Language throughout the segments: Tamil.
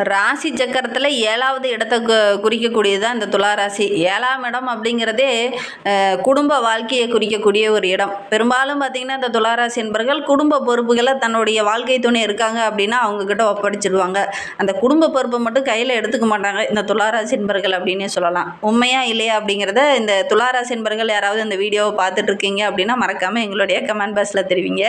ராசி சக்கரத்தில் 7வது இடத்தை குறிக்கக்கூடியது தான் இந்த துளாராசி. 7ஆம் இடம் அப்படிங்கிறதே குடும்ப வாழ்க்கையை குறிக்கக்கூடிய ஒரு இடம். பெரும்பாலும் பார்த்திங்கன்னா இந்த துளாராசி என்பர்கள் குடும்ப பொறுப்புகளை தன்னுடைய வாழ்க்கை துணை இருக்காங்க அப்படின்னா அவங்கக்கிட்ட ஒப்படைச்சிடுவாங்க. அந்த குடும்ப பொறுப்பை மட்டும் கையில் எடுத்துக்க மாட்டாங்க இந்த துளாராசி என்பர்கள் அப்படின்னே சொல்லலாம். உண்மையா இல்லையா அப்படிங்கிறத இந்த துளாராசி என்பர்கள் யாராவது இந்த வீடியோவை பார்த்துட்டு இருக்கீங்க அப்படின்னா மறக்காமல் எங்களுடைய கமெண்ட் பாக்ஸில் தெரிவிங்க.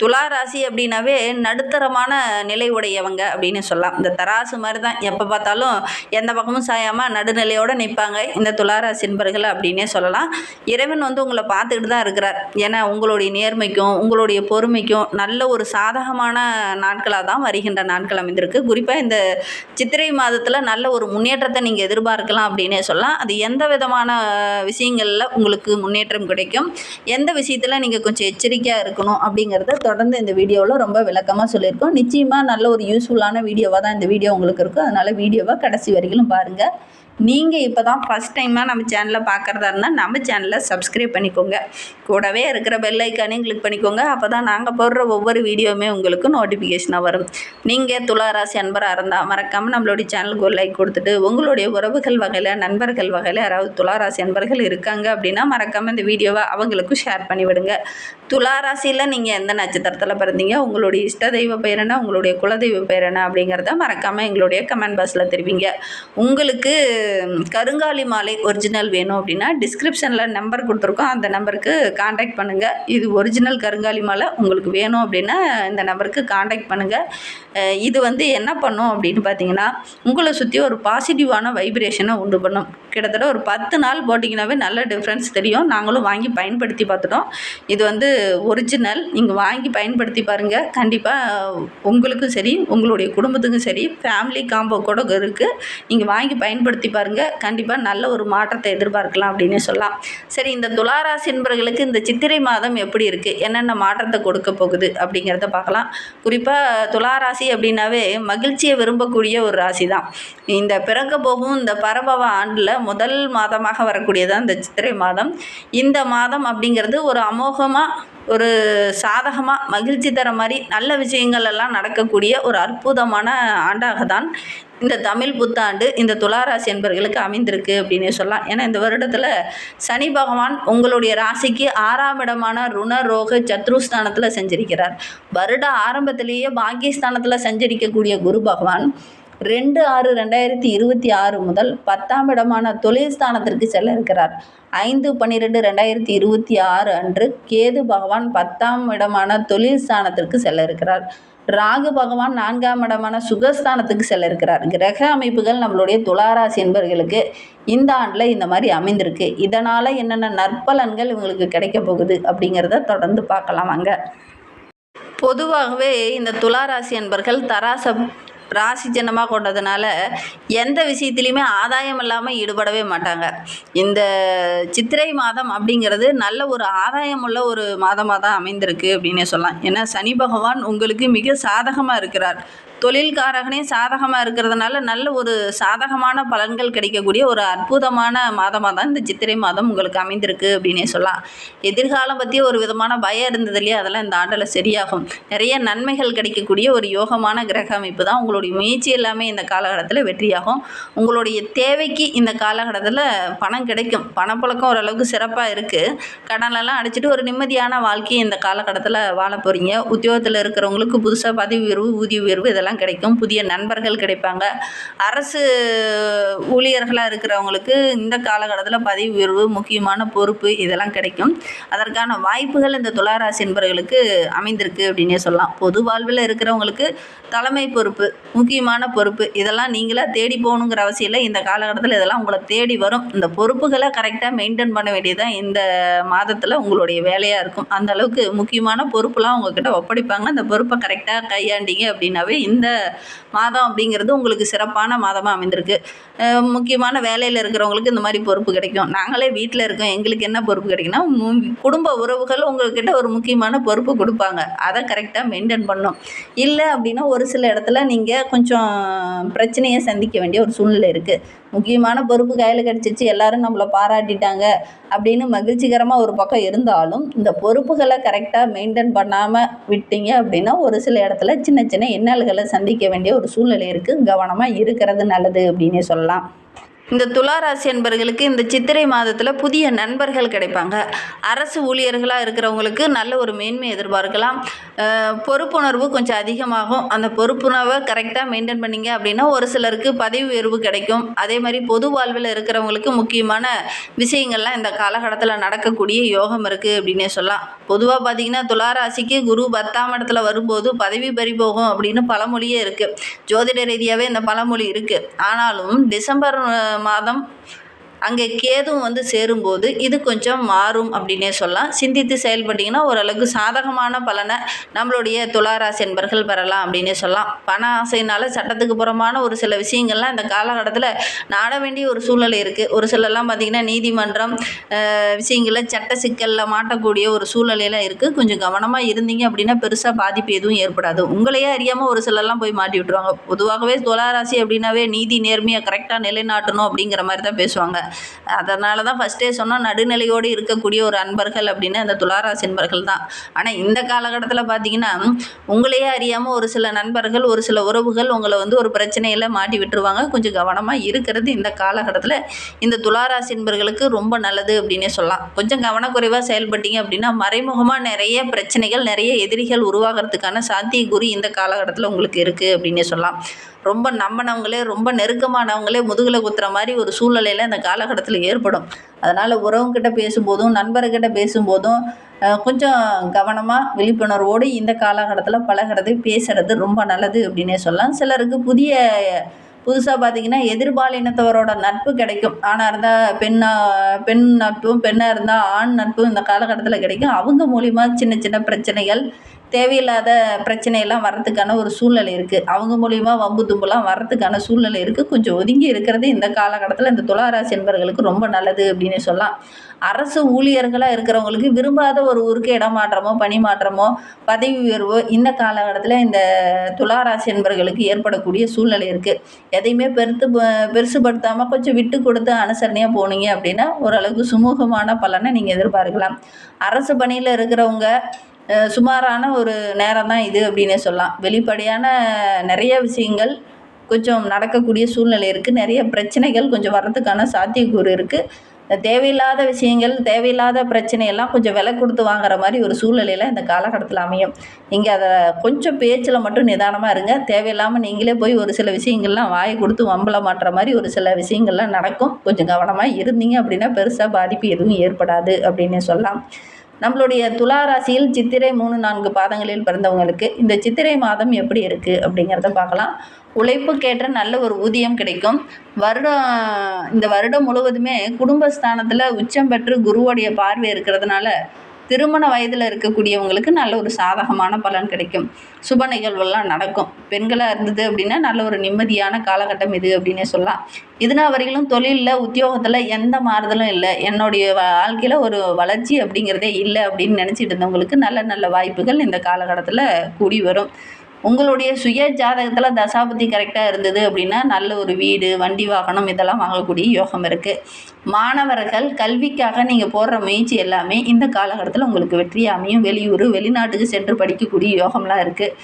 துளாராசி அப்படின்னாவே நடுத்தரமான நிலை உடையவங்க அப்படின்னு சொல்லலாம். இந்த தராசு மாதிரி தான், எப்போ பார்த்தாலும் எந்த பக்கமும் சாயாமல் நடுநிலையோடு நிற்பாங்க இந்த துளாராசி என்பர்கள் அப்படின்னே சொல்லலாம். இறைவன் உங்களை பார்த்துக்கிட்டு தான் இருக்கிறார். ஏன்னா உங்களுடைய நேர்மைக்கும் உங்களுடைய பொறுமைக்கும் நல்ல ஒரு சாதகமான நாட்களாக தான் வருகின்ற நாட்கள் அமைந்திருக்கு. குறிப்பாக இந்த சித்திரை மாதத்தில் நல்ல ஒரு முன்னேற்றத்தை நீங்கள் எதிர்பார்க்கலாம் அப்படின்னே சொல்லலாம். அது எந்த விதமான விஷயங்களில் உங்களுக்கு முன்னேற்றம் கிடைக்கும், எந்த விஷயத்தில் நீங்கள் கொஞ்சம் எச்சரிக்கையாக இருக்கணும் அப்படிங்கிறத தொடர்ந்து இந்த வீடியோவில் ரொம்ப விளக்கமாக சொல்லியிருக்கோம். நிச்சயமாக நல்ல ஒரு யூஸ்ஃபுல்லான வீடியோவாக தான் இந்த வீடியோ உங்களுக்கு இருக்கும். அதனால் வீடியோவை கடைசி வரைக்கும் பாருங்கள். நீங்கள் இப்போ தான் ஃபஸ்ட் டைமாக நம்ம சேனலில் பார்க்குறதா இருந்தால் நம்ம சேனலை சப்ஸ்கிரைப் பண்ணிக்கோங்க. கூடவே இருக்கிற பெல் ஐக்கானையும் கிளிக் பண்ணிக்கோங்க. அப்போ தான் நாங்கள் போடுற ஒவ்வொரு வீடியோவுமே உங்களுக்கு நோட்டிஃபிகேஷனாக வரும். நீங்கள் துளாராசி அன்பராக இருந்தால் மறக்காமல் நம்மளுடைய சேனலுக்கு ஒரு லைக் கொடுத்துட்டு, உங்களுடைய உறவுகள் வகையில் நண்பர்கள் வகையில் யாராவது துளாராசி அன்பர்கள் இருக்காங்க அப்படின்னா மறக்காமல் இந்த வீடியோவை அவங்களுக்கும் ஷேர் பண்ணிவிடுங்க. துளாராசியில் நீங்கள் எந்த நட்சத்திரத்தில் பிறந்தீங்க, உங்களுடைய இஷ்ட தெய்வ பெயர் என்ன, உங்களுடைய குலதெய்வ பெயர் என்ன அப்படிங்கிறத மறக்காமல் எங்களுடைய கமெண்ட் பாக்ஸில் தெரிவிங்க. உங்களுக்கு கருங்காலி மாலை ஒரிஜினல் வேணும் அப்படின்னா டிஸ்கிரிப்ஷனில் நம்பர் கொடுத்துருக்கோம். அந்த நம்பருக்கு காண்டாக்ட் பண்ணுங்கள். இது ஒரிஜினல் கருங்காலி மாலை உங்களுக்கு வேணும் அப்படின்னா இந்த நம்பருக்கு காண்டாக்ட் பண்ணுங்கள். இது என்ன பண்ணும் அப்படின்னு பார்த்தீங்கன்னா உங்களை சுற்றி ஒரு பாசிட்டிவான வைப்ரேஷனை உண்டு பண்ணும். கிட்டத்தட்ட ஒரு 10 நாள் போட்டிங்கனாவே நல்ல டிஃப்ரென்ஸ் தெரியும். நாங்களும் வாங்கி பயன்படுத்தி பார்த்துட்டோம். இது ஒரிஜினல். நீங்கள் வாங்கி பயன்படுத்தி பாருங்கள். கண்டிப்பாக உங்களுக்கும் சரி உங்களுடைய குடும்பத்துக்கும் சரி ஃபேமிலி காம்போ கூட இருக்குது. நீங்கள் வாங்கி பயன்படுத்தி பாருங்கள். கண்டிப்பாக நல்ல ஒரு மாற்றத்தை எதிர்பார்க்கலாம் அப்படின்னு சொல்லலாம். சரி, இந்த துளாராசி என்பவர்களுக்கு இந்த சித்திரை மாதம் எப்படி இருக்குது, என்னென்ன மாற்றத்தை கொடுக்க போகுது அப்படிங்கிறத பார்க்கலாம். குறிப்பாக துளாராசி அப்படின்னாவே மகிழ்ச்சியை விரும்பக்கூடிய ஒரு ராசி தான். இந்த பிறக்க போகும் இந்த பரபவ ஆண்டில் முதல் மாதமாக வரக்கூடியதான் இந்த சித்திரை மாதம். இந்த மாதம் அப்படிங்கிறது ஒரு அமோகமாக ஒரு சாதகமாக மகிழ்ச்சி தர மாதிரி நல்ல விஷயங்கள் எல்லாம் நடக்கக்கூடிய ஒரு அற்புதமான ஆண்டாக தான் இந்த தமிழ் புத்தாண்டு இந்த துளாராசி என்பவர்களுக்கு அமைந்திருக்கு அப்படின்னு சொல்லலாம். ஏன்னா இந்த வருடத்தில் சனி பகவான் உங்களுடைய ராசிக்கு 6ஆம் இடமான ருண ரோக சத்ருஸ்தானத்தில் செஞ்சிருக்கிறார். வருட ஆரம்பத்திலேயே பாக்கியஸ்தானத்தில் சஞ்சரிக்கக்கூடிய குரு பகவான் 2/6/2026 முதல் 10ஆம் இடமான தொழில் ஸ்தானத்திற்கு செல்ல இருக்கிறார். 5/12/2026 அன்று கேது பகவான் 10ஆம் இடமான தொழில் ஸ்தானத்திற்கு செல்ல இருக்கிறார். ராகு பகவான் 4ஆம் இடமான சுகஸ்தானத்துக்கு செல்ல இருக்கிறார். கிரக அமைப்புகள் நம்மளுடைய துளாராசி என்பவர்களுக்கு இந்த ஆண்டில் இந்த மாதிரி அமைந்திருக்கு. இதனால் என்னென்ன நற்பலன்கள் இவங்களுக்கு கிடைக்க போகுது அப்படிங்கிறத தொடர்ந்து பார்க்கலாம். அங்கே பொதுவாகவே இந்த துளாராசி என்பர்கள் தராச ராசி சின்னமாக கொண்டதுனால எந்த விஷயத்துலையுமே ஆதாயம் இல்லாமல் ஈடுபடவே மாட்டாங்க. இந்த சித்திரை மாதம் அப்படிங்கிறது நல்ல ஒரு ஆதாயமுள்ள ஒரு மாதமாக தான் அமைந்திருக்கு அப்படின்னே சொல்லலாம். ஏன்னா சனி பகவான் உங்களுக்கு மிக சாதகமாக இருக்கிறார். தொழில்காரகனே சாதகமாக இருக்கிறதுனால நல்ல ஒரு சாதகமான பலன்கள் கிடைக்கக்கூடிய ஒரு அற்புதமான மாதமாக தான் இந்த சித்திரை மாதம் உங்களுக்கு அமைந்திருக்கு அப்படின்னே சொல்லலாம். எதிர்காலம் பற்றி ஒரு விதமான பயம் இருந்தது இல்லையா, அதெல்லாம் இந்த ஆண்டில் சரியாகும். நிறைய நன்மைகள் கிடைக்கக்கூடிய ஒரு யோகமான கிரக அமைப்பு தான். உங்களுடைய முயற்சி எல்லாமே இந்த காலகட்டத்தில் வெற்றியாகும். உங்களுடைய தேவைக்கு இந்த காலகட்டத்தில் பணம் கிடைக்கும். பணப்புழக்கம் ஓரளவுக்கு சிறப்பாக இருக்குது. கடனெல்லாம் அடிச்சுட்டு ஒரு நிம்மதியான வாழ்க்கையை இந்த காலகட்டத்தில் வாழ போகிறீங்க. உத்தியோகத்தில் இருக்கிறவங்களுக்கு புதுசாக பதவி உயர்வு, ஊதிய உயர்வு இதெல்லாம் கிடைக்கும். புதிய நண்பர்கள் கிடைப்பாங்க. அரசு ஊழியர்களாக இருக்கிறவங்களுக்கு இந்த காலகட்டத்தில் பதவி உயர்வு, முக்கியமான பொறுப்பு இதெல்லாம் கிடைக்கும். அதற்கான வாய்ப்புகள் இந்த துளாராசி என்பவர்களுக்கு அமைந்திருக்கு அப்படின்னே சொல்லலாம். பொது வாழ்வில் இருக்கிறவங்களுக்கு தலைமை பொறுப்பு, முக்கியமான பொறுப்பு இதெல்லாம் நீங்களாக தேடி போகணுங்கிற அவசியம் இல்லை. இந்த காலகட்டத்தில் இதெல்லாம் உங்களை தேடி வரும். இந்த பொறுப்புகளை கரெக்டாக மெயின்டைன் பண்ண வேண்டியதுதான் இந்த மாதத்தில் உங்களுடைய வேலையாக இருக்கும். அந்த அளவுக்கு முக்கியமான பொறுப்புலாம் உங்ககிட்ட ஒப்படைப்பாங்க. அந்த பொறுப்பை கரெக்டாக கையாண்டிங்க அப்படின்னாவே இந்த மாதம் அப்படிங்கிறது உங்களுக்கு சிறப்பான மாதமாக அமைந்திருக்கு. முக்கியமான வேலையில் இருக்கிறவங்களுக்கு இந்த மாதிரி பொறுப்பு கிடைக்கும். நாங்களே வீட்டில் இருக்கோம், எங்களுக்கு என்ன பொறுப்பு கிடைக்குன்னா குடும்ப உறவுகள் உங்கள்கிட்ட ஒரு முக்கியமான பொறுப்பு கொடுப்பாங்க. அதை கரெக்டாக மெயின்டைன் பண்ணணும். இல்லை அப்படின்னா ஒரு சில இடத்துல நீங்கள் கொஞ்சம் பிரச்சனையை சந்திக்க வேண்டிய ஒரு சூழ்நிலை இருக்குது. முக்கியமான பொறுப்பு கையில் கிடச்சிச்சு, எல்லாரும் நம்மளை பாராட்டிட்டாங்க அப்படின்னு மகிழ்ச்சிகரமாக ஒரு பக்கம் இருந்தாலும், இந்த பொறுப்புகளை கரெக்டாக மெயின்டைன் பண்ணாமல் விட்டீங்க அப்படின்னா ஒரு சில இடத்துல சின்ன சின்ன இன்னல்களை சந்திக்க வேண்டிய ஒரு சூழ்நிலை இருக்குது. கவனமாக இருக்கிறது நல்லது அப்படின்னே சொல்லலாம். இந்த துளாராசி என்பர்களுக்கு இந்த சித்திரை மாதத்தில் புதிய நண்பர்கள் கிடைப்பாங்க. அரசு ஊழியர்களாக இருக்கிறவங்களுக்கு நல்ல ஒரு மேன்மை எதிர்பார்க்கலாம். பொறுப்புணர்வு கொஞ்சம் அதிகமாகும். அந்த பொறுப்புணர்வை கரெக்டாக மெயின்டைன் பண்ணிங்க அப்படின்னா ஒரு சிலருக்கு பதவி உயர்வு கிடைக்கும். அதே மாதிரி பொது வாழ்வில் இருக்கிறவங்களுக்கு முக்கியமான விஷயங்கள்லாம் இந்த காலகட்டத்தில் நடக்கக்கூடிய யோகம் இருக்குது அப்படின்னே சொல்லலாம். பொதுவாக பார்த்திங்கன்னா துளாராசிக்கு குரு 10ஆம் இடத்துல வரும்போது பதவி பறிபோகும் அப்படின்னு பழமொழியே இருக்குது. ஜோதிட ரீதியாகவே இந்த பழமொழி இருக்குது. ஆனாலும் டிசம்பர் மாதம் அங்கே கேதுவும் சேரும்போது இது கொஞ்சம் மாறும் அப்படின்னே சொல்லலாம். சிந்தித்து செயல்பட்டிங்கன்னா ஓரளவுக்கு சாதகமான பலனை நம்மளுடைய துளாராசி என்பர்கள் பெறலாம் அப்படின்னே சொல்லலாம். பண ஆசையினால் சட்டத்துக்கு புறமான ஒரு சில விஷயங்கள்லாம் இந்த காலகட்டத்தில் நாட வேண்டிய ஒரு சூழ்நிலை இருக்குது. ஒரு சிலர்லாம் பார்த்திங்கன்னா நீதிமன்றம் விஷயங்களில் சட்ட சிக்கலில் மாட்டக்கூடிய ஒரு சூழ்நிலையெல்லாம் இருக்குது. கொஞ்சம் கவனமாக இருந்தீங்க அப்படின்னா பெருசாக பாதிப்பு எதுவும் ஏற்படாது. உங்களையே அறியாமல் ஒரு சிலர்லாம் போய் மாட்டி விட்டுருவாங்க. பொதுவாகவே துளாராசி அப்படின்னாவே நீதி நேர்மையாக கரெக்டாக நிலைநாட்டணும் அப்படிங்கிற மாதிரி தான் பேசுவாங்க. அதனால தான் ஃபஸ்ட்டே சொன்னால் நடுநிலையோடு இருக்கக்கூடிய ஒரு அன்பர்கள் அப்படின்னு அந்த துளாராசி அன்பர்கள் தான். ஆனால் இந்த காலகட்டத்தில் பார்த்திங்கன்னா உங்களையே அறியாமல் ஒரு சில நண்பர்கள் ஒரு சில உறவுகள் உங்களை ஒரு பிரச்சனையில் மாட்டி விட்டுருவாங்க. கொஞ்சம் கவனமாக இருக்கிறது இந்த காலகட்டத்தில் இந்த துளாராசி அன்பர்களுக்கு ரொம்ப நல்லது அப்படின்னே சொல்லலாம். கொஞ்சம் கவனக்குறைவாக செயல்பட்டீங்க அப்படின்னா மறைமுகமாக நிறைய பிரச்சனைகள் நிறைய எதிரிகள் உருவாகிறதுக்கான சாத்தியக்கூறு இந்த காலகட்டத்தில் உங்களுக்கு இருக்குது அப்படின்னே சொல்லலாம். ரொம்ப நம்பினவங்களே ரொம்ப நெருக்கமானவங்களே முதுகில் குத்துற மாதிரி ஒரு சூழ்நிலையில் இந்த காலகட்டத்தில் ஏற்படும். அதனால் உறவுங்கிட்ட பேசும்போதும் நண்பர்கிட்ட பேசும்போதும் கொஞ்சம் கவனமாக விழிப்புணர்வோடு இந்த காலகட்டத்தில் பழகிறது பேசுகிறது ரொம்ப நல்லது அப்படின்னே சொல்லலாம். சிலருக்கு புதுசாக பார்த்திங்கன்னா எதிர்பாலினத்தவரோட நட்பு கிடைக்கும். ஆணாக இருந்தால் பெண் நட்பும், பெண்ணாக இருந்தால் ஆண் நட்பும் இந்த காலகட்டத்தில் கிடைக்கும். அவங்க மூலிமா சின்ன சின்ன பிரச்சனைகள் தேவையில்லாத பிரச்சனையெல்லாம் வர்றதுக்கான ஒரு சூழ்நிலை இருக்குது. அவங்க மூலிமா வம்பு தும்புலாம் வர்றதுக்கான சூழ்நிலை இருக்குது. கொஞ்சம் ஒதுங்கி இருக்கிறது இந்த காலகட்டத்தில் இந்த துளாராசி என்பவர்களுக்கு ரொம்ப நல்லது அப்படின்னு சொல்லலாம். அரசு ஊழியர்களாக இருக்கிறவங்களுக்கு விரும்பாத ஒரு ஊருக்கு இடமாற்றமோ பணி மாற்றமோ பதவி உயர்வோ இந்த காலகட்டத்தில் இந்த துளாராசி என்பவர்களுக்கு ஏற்படக்கூடிய சூழ்நிலை இருக்குது. எதையுமே பெருசுபடுத்தாமல் கொஞ்சம் விட்டு கொடுத்து அனுசரணையாக போனீங்க அப்படின்னா ஓரளவுக்கு சுமூகமான பலனை நீங்கள் எதிர்பார்க்கலாம். அரசு பணியில் இருக்கிறவங்க சுமாரான ஒரு நேரம் தான் இது அப்படின்னே சொல்லலாம். வெளிப்படையான நிறைய விஷயங்கள் கொஞ்சம் நடக்கக்கூடிய சூழ்நிலை இருக்குது. நிறைய பிரச்சனைகள் கொஞ்சம் வர்றதுக்கான சாத்தியக்கூறு இருக்குது. தேவையில்லாத விஷயங்கள் தேவையில்லாத பிரச்சனையெல்லாம் கொஞ்சம் விலை கொடுத்து வாங்குற மாதிரி ஒரு சூழ்நிலையில் இந்த காலகட்டத்தில் அமையும். நீங்கள் அதை கொஞ்சம் பேச்சில் மட்டும் நிதானமாக இருங்க. தேவையில்லாமல் நீங்களே போய் ஒரு சில விஷயங்கள்லாம் வாயை கொடுத்து வம்பல மாட்டுற மாதிரி ஒரு சில விஷயங்கள்லாம் நடக்கும். கொஞ்சம் கவனமாக இருந்தீங்க அப்படின்னா பெருசாக பாதிப்பு எதுவும் ஏற்படாது அப்படின்னே சொல்லலாம். நம்மளுடைய துளாராசியில் சித்திரை 3-4 பாதங்களில் பிறந்தவங்களுக்கு இந்த சித்திரை மாதம் எப்படி இருக்குது அப்படிங்கிறத பார்க்கலாம். உழைப்புக்கேற்ற நல்ல ஒரு ஊதியம் கிடைக்கும். இந்த வருடம் முழுவதுமே குடும்பஸ்தானத்தில் உச்சம் பெற்று குருவோடைய பார்வை இருக்கிறதுனால திருமண வயதில் இருக்கக்கூடியவங்களுக்கு நல்ல ஒரு சாதகமான பலன் கிடைக்கும். சுப நிகழ்வுகள்லாம் நடக்கும். பெண்களாக இருந்தது அப்படின்னா நல்ல ஒரு நிம்மதியான காலகட்டம் இது அப்படின்னே சொல்லலாம். இதுநாள் வரையிலும் தொழிலில் உத்தியோகத்தில் எந்த மாறுதலும் இல்லை, என்னுடைய வாழ்க்கையில் ஒரு வளர்ச்சி அப்படிங்கிறதே இல்லை அப்படின்னு நினச்சிட்டு இருந்தவங்களுக்கு நல்ல நல்ல வாய்ப்புகள் இந்த காலகட்டத்தில் கூடி வரும். உங்களுடைய சுய ஜாதகத்தில் தசாபுத்தி கரெக்டாக இருந்தது அப்படின்னா நல்ல ஒரு வீடு வண்டி வாகனம் இதெல்லாம் வாங்கக்கூடிய யோகம் இருக்குது. மாணவர்கள் கல்விக்காக நீங்கள் போடுற முயற்சி எல்லாமே இந்த காலகட்டத்தில் உங்களுக்கு வெற்றி அமையும். வெளியூர் வெளிநாட்டுக்கு சென்று படிக்கக்கூடிய யோகம்லாம் இருக்குது.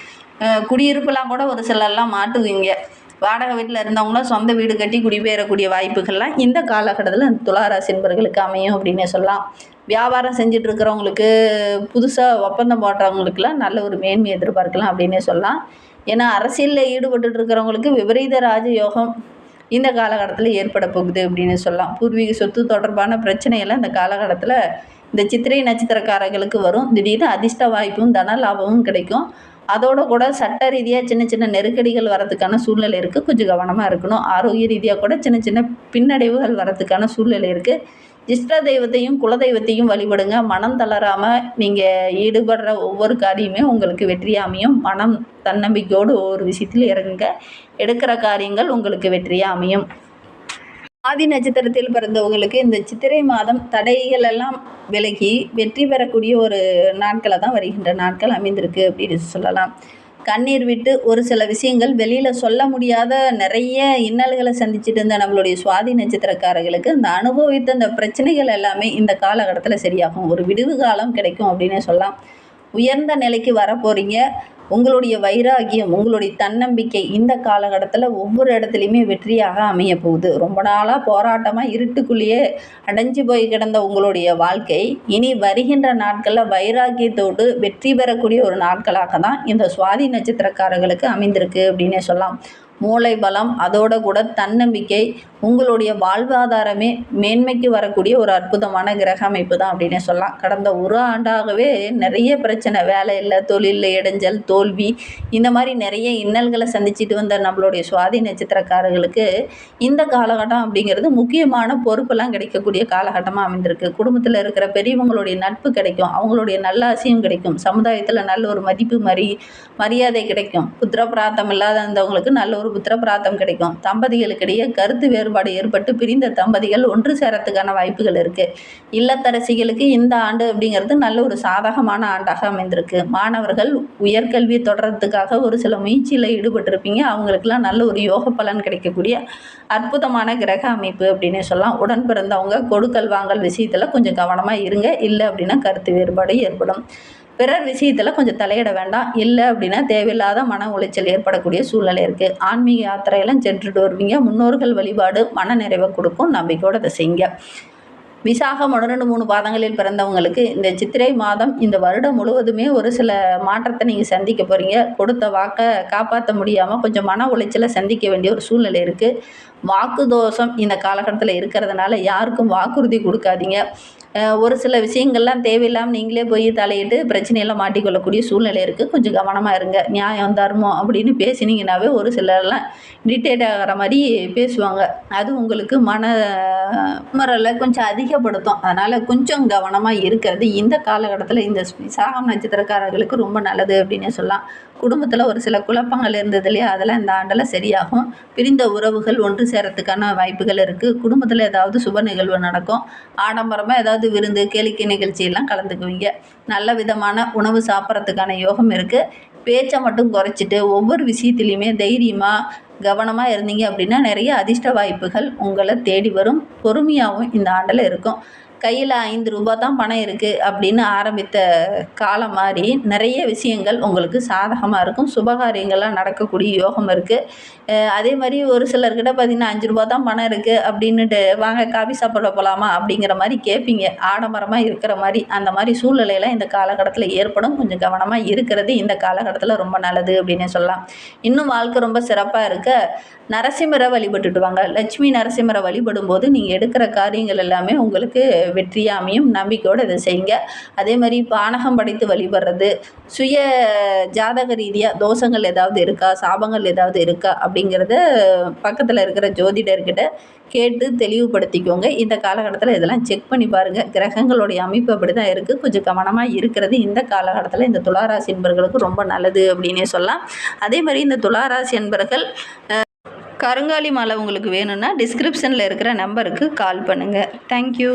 குடியிருப்புலாம் கூட ஒரு சிலர்லாம் மாட்டுவீங்க. வாடகை வீட்டில் இருந்தவங்களும் சொந்த வீடு கட்டி குடிபெயரக்கூடிய வாய்ப்புகள்லாம் இந்த காலகட்டத்தில் துளாராசி என்பவர்களுக்கு அமையும் அப்படின்னே சொல்லலாம். வியாபாரம் செஞ்சுட்டு இருக்கிறவங்களுக்கு புதுசாக ஒப்பந்தம் போடுறவங்களுக்குலாம் நல்ல ஒரு மேன்மை எதிர்பார்க்கலாம் அப்படின்னே சொல்லலாம். ஏன்னா அரசியலில் ஈடுபட்டு இருக்கிறவங்களுக்கு விபரீத ராஜயோகம் இந்த காலகட்டத்தில் ஏற்பட போகுது அப்படின்னு சொல்லலாம். பூர்வீக சொத்து தொடர்பான பிரச்சனையெல்லாம் இந்த காலகட்டத்தில் இந்த சித்திரை நட்சத்திரக்காரர்களுக்கு வரும். திடீர்னு அதிர்ஷ்ட வாய்ப்பும் தன லாபமும் கிடைக்கும். அதோட கூட சட்ட ரீதியாக சின்ன சின்ன நெருக்கடிகள் வரதுக்கான சூழ்நிலை இருக்குது. கொஞ்சம் கவனமாக இருக்கணும். ஆரோக்கிய ரீதியாக கூட சின்ன சின்ன பின்னடைவுகள் வரதுக்கான சூழ்நிலை இருக்குது. இஷ்ட தெய்வத்தையும் குலதெய்வத்தையும் வழிபடுங்க. மனம் தளராமல் நீங்கள் ஈடுபடுற ஒவ்வொரு காரியமே உங்களுக்கு வெற்றி அமையும். மனம் தன்னம்பிக்கையோடு ஒவ்வொரு விஷயத்தில் இறங்குங்க. எடுக்கிற காரியங்கள் உங்களுக்கு வெற்றியாக அமையும். ஆதி நட்சத்திரத்தில் பிறந்தவங்களுக்கு இந்த சித்திரை மாதம் தடைகள் எல்லாம் விலகி வெற்றி பெறக்கூடிய ஒரு நாட்களை தான் வருகின்ற நாட்கள் அமைந்திருக்கு அப்படின்னு சொல்லலாம். கண்ணீர் விட்டு ஒரு சில விஷயங்கள் வெளியில் சொல்ல முடியாத நிறைய இன்னல்களை சந்திச்சுட்டு இருந்த நம்மளுடைய சுவாதி நட்சத்திரக்காரர்களுக்கு அந்த அனுபவித்த அந்த பிரச்சனைகள் எல்லாமே இந்த காலகட்டத்தில் சரியாகும். ஒரு விடுவு காலம் கிடைக்கும் அப்படின்னே சொல்லலாம். உயர்ந்த நிலைக்கு வரப்போகிறீங்க. உங்களுடைய வைராகியம், உங்களுடைய தன்னம்பிக்கை இந்த காலகட்டத்தில் ஒவ்வொரு இடத்துலையுமே வெற்றியாக அமைய போகுது. ரொம்ப நாளாக போராட்டமாக இருட்டுக்குள்ளேயே அடைஞ்சு போய் கிடந்த உங்களுடைய வாழ்க்கை இனி வருகின்ற நாட்களில் வைராகியத்தோடு வெற்றி பெறக்கூடிய ஒரு நாட்களாக தான் இந்த சுவாதி நட்சத்திரக்காரர்களுக்கு அமைந்திருக்கு அப்படின்னே சொல்லலாம். மூளை பலம், அதோட கூட தன்னம்பிக்கை, உங்களுடைய வாழ்வாதாரமே மேன்மைக்கு வரக்கூடிய ஒரு அற்புதமான கிரக அமைப்பு தான் அப்படின்னே சொல்லலாம். கடந்த ஒரு ஆண்டாகவே நிறைய பிரச்சனை, வேலை இல்லை, தொழிலில் இடைஞ்சல், தோல்வி, இந்த மாதிரி நிறைய இன்னல்களை சந்திச்சுட்டு வந்த நம்மளுடைய சுவாதி நட்சத்திரக்காரர்களுக்கு இந்த காலகட்டம் அப்படிங்கிறது முக்கியமான பொறுப்பெல்லாம் கிடைக்கக்கூடிய காலகட்டமாக அமைந்திருக்கு. குடும்பத்தில் இருக்கிற பெரியவங்களுடைய நட்பு கிடைக்கும், அவங்களுடைய நல்லாசியும் கிடைக்கும், சமுதாயத்தில் நல்ல ஒரு மதிப்பு மரியாதை கிடைக்கும். புத்திர பிராப்தம் இல்லாதவங்களுக்கு நல்ல ஒரு புத்திர பிராப்தம் கிடைக்கும். தம்பதிகளுக்கிடையே கருத்து வேறுபாடு ஏற்பட்டு பிரிந்த தம்பதிகள் ஒன்று சேரத்துக்கான வாய்ப்புகள் இருக்குது. இல்லத்தரசிகளுக்கு இந்த ஆண்டு அப்படிங்கிறது நல்ல ஒரு சாதகமான ஆண்டாக அமைந்திருக்கு. மாணவர்கள் உயர்கல்வி தொடர்றதுக்காக ஒரு சில முயற்சியில் ஈடுபட்டிருப்பீங்க. அவங்களுக்கெல்லாம் நல்ல ஒரு யோக பலன் கிடைக்கக்கூடிய அற்புதமான கிரக அமைப்பு அப்படின்னே சொல்லலாம். உடன் பிறந்தவங்க கொடுக்கல் வாங்கல் விஷயத்தில் கொஞ்சம் கவனமாக இருங்க. இல்லை அப்படின்னா கருத்து வேறுபாடு ஏற்படும். பிறர் விஷயத்தில் கொஞ்சம் தலையிட வேண்டாம். இல்லை அப்படின்னா தேவையில்லாத மன உளைச்சல் ஏற்படக்கூடிய சூழ்நிலை இருக்குது. ஆன்மீக யாத்திரையெல்லாம் சென்றுட்டு வருவீங்க. முன்னோர்கள் வழிபாடு மன நிறைவை கொடுக்கும். நம்பிக்கையோடு அதை செய்யுங்க. விசாகம் 1-3 பாதங்களில் பிறந்தவங்களுக்கு இந்த சித்திரை மாதம் இந்த வருடம் முழுவதுமே ஒரு சில மாற்றத்தை நீங்கள் சந்திக்க போகிறீங்க. கொடுத்த வாக்கை காப்பாற்ற முடியாமல் கொஞ்சம் மன உளைச்சலை சந்திக்க வேண்டிய ஒரு சூழ்நிலை இருக்குது. வாக்கு தோஷம் இந்த காலகட்டத்தில் இருக்கிறதுனால யாருக்கும் வாக்குறுதி கொடுக்காதீங்க. ஒரு சில விஷயங்கள்லாம் தேவையில்லாமல் நீங்களே போய் தலையிட்டு பிரச்சனையெல்லாம் மாட்டிக்கொள்ளக்கூடிய சூழ்நிலை இருக்குது. கொஞ்சம் கவனமாக இருங்க. நியாயம் தர்மம் அப்படின்னு பேசினீங்கன்னாவே ஒரு சிலர்லாம் இரிட்டேட் ஆகிற மாதிரி பேசுவாங்க. அது உங்களுக்கு மனமரலை கொஞ்சம் அதிகப்படுத்தும். அதனால் கொஞ்சம் கவனமாக இருக்கிறது இந்த காலகட்டத்தில் இந்த விசாகம் நட்சத்திரக்காரர்களுக்கு ரொம்ப நல்லது அப்படின்னு சொல்லலாம். குடும்பத்தில் ஒரு சில குழப்பங்கள் இருந்தது இல்லையா, அதெல்லாம் இந்த ஆண்டில் சரியாகும். பிரிந்த உறவுகள் ஒன்று சேரத்துக்கான வாய்ப்புகள் இருக்குது. குடும்பத்தில் ஏதாவது சுப நிகழ்வு நடக்கும். ஆடம்பரமாக ஏதாவது விருந்து, கேளிக்கை நிகழ்ச்சியெல்லாம் கலந்துக்குவீங்க. நல்ல விதமான உணவு சாப்பிட்றதுக்கான யோகம் இருக்குது. பேச்சை மட்டும் குறைச்சிட்டு ஒவ்வொரு விஷயத்துலையுமே தைரியமாக கவனமாக இருந்தீங்க அப்படின்னா நிறைய அதிர்ஷ்ட வாய்ப்புகள் உங்களை தேடி வரும். பொறுமையாகவும் இந்த ஆண்டில் இருக்கும். கையில் 5 ரூபா தான் பணம் இருக்குது அப்படின்னு ஆரம்பித்த காலம் மாதிரி நிறைய விஷயங்கள் உங்களுக்கு சாதகமாக இருக்கும். சுபகாரியங்கள்லாம் நடக்கக்கூடிய யோகம் இருக்குது. அதே மாதிரி ஒரு சிலர்கிட்ட பார்த்திங்கன்னா 5 ரூபா தான் பணம் இருக்குது அப்படின்னுட்டு வாங்க காஃபி சாப்பிட போகலாமா அப்படிங்கிற மாதிரி கேட்பீங்க. ஆடம்பரமாக இருக்கிற மாதிரி அந்த மாதிரி சூழ்நிலையெல்லாம் இந்த காலகட்டத்தில் ஏற்படும். கொஞ்சம் கவனமாக இருக்கிறது இந்த காலகட்டத்தில் ரொம்ப நல்லது அப்படின்னு சொல்லலாம். இன்னும் வாழ்க்கை ரொம்ப சிறப்பாக இருக்க நரசிம்மரை வழிபட்டுட்டு வாங்க. லட்சுமி நரசிம்மரை வழிபடும் போது நீங்கள் எடுக்கிற காரியங்கள் எல்லாமே உங்களுக்கு வெற்றியாக அமையும். நம்பிக்கையோடு இதை செய்யுங்க. அதே மாதிரி பானகம் படைத்து வழிபடுறது, சுய ஜாதக ரீதியாக தோஷங்கள் ஏதாவது இருக்கா, சாபங்கள் ஏதாவது இருக்கா அப்படிங்கிறத பக்கத்தில் இருக்கிற ஜோதிடர்கிட்ட கேட்டு தெளிவுபடுத்திக்கோங்க. இந்த காலகட்டத்தில் இதெல்லாம் செக் பண்ணி பாருங்கள். கிரகங்களுடைய அமைப்பு அப்படி தான் இருக்குது. கொஞ்சம் கவனமாக இருக்கிறது இந்த காலகட்டத்தில் இந்த துளாராசி என்பர்களுக்கு ரொம்ப நல்லது அப்படின்னே சொல்லலாம். அதே மாதிரி இந்த துளாராசி என்பர்கள் கருங்காலி மாலை உங்களுக்கு வேணும்னா டிஸ்கிரிப்ஷனில் இருக்கிற நம்பருக்கு கால் பண்ணுங்கள். தேங்க்யூ.